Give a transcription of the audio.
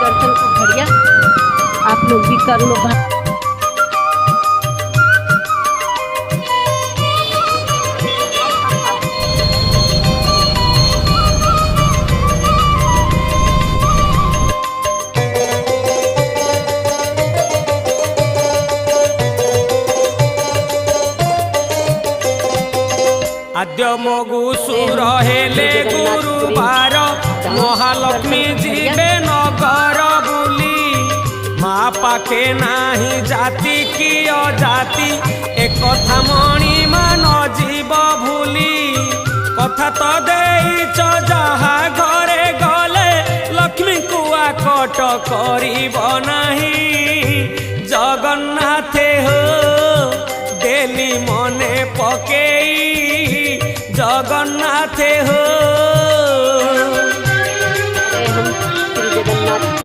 दर्शन को बढ़िया आप लोग भी कर लो। आद्य मगु सुर हेले गुरुवार महालक्ष्मी जीवे नगर बुली माँ पाखे नाही जाति कि अजाति एक कथा मणि मान जीव भूली कथा तो देइच जहा घरे गले लक्ष्मी कुआ कट करिब नाही।